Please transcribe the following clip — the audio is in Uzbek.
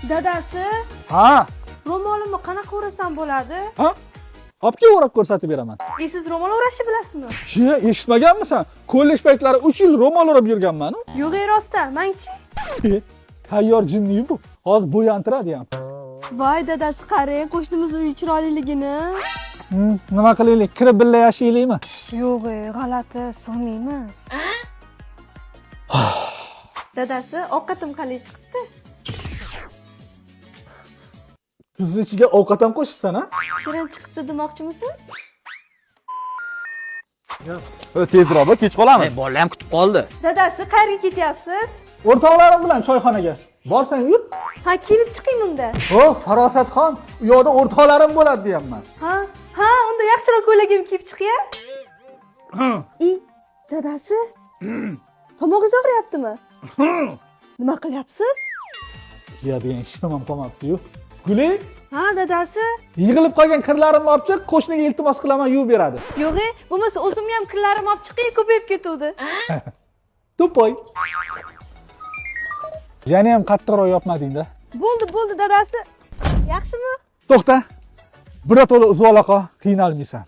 Dadasi, Ha, ro'molimni qanaqa o'rasam bo'ladi? ha? Olib o'rab ko'rsatib beraman. Siz ro'mol o'rashni bilasizmi? Eshitmaganmisan? Kollej paytlari 3 yil ro'mol o'rab yurganman. Yo'q, rostdan, mangchi. Tayyor jinni bu. Hozir bo'yantiradi ham. Voy dadasi, qarang, qo'shnimiz uy chiroyliligini. Nima qilaylik? Kirib birga yashaylikmi? Yo'q, g'alati, sig'maymiz. Dadasi, ovqatim qalay chiqibdi? Tuzni ichiga ovqat ham qo'shibsan, ha? Shirin chiqibdi demoqchimisiz? Tezroq bo'l, kech qolamiz. Bolalar ham kutib qoldi. Dadasi, qayerga ketyapsiz? O'rtoqlarim bilan choyxonaga. Borsang yur. Ha, kelib chiqing unda. Farosatxon, u yoqda o'rtoqlarim bo'ladi deyapman. Ha, unda yaxshiroq ko'ylagim kiyib chiqya. Dadasi? Tomog'ingiz og'riyaptimi? Nima qilyapsiz? Kiyadigan ishim ham qolmabdi-yu. Guli, Ha, dadasi? yig'ilib qolgan kirlarimni olib chiq, qo'shniga iltimos qilaman, yuvib beradi. Yo'q, bo'lmasa o'zimni ham kirlarim olib chiqing, ko'payib ketuvdi. To'poy. Yana ham qattiqroq yopmading-da. Bo'ldi, dadasi. Yaxshimi? To'xta. Birato'la uzoqqa qiynalmaysan.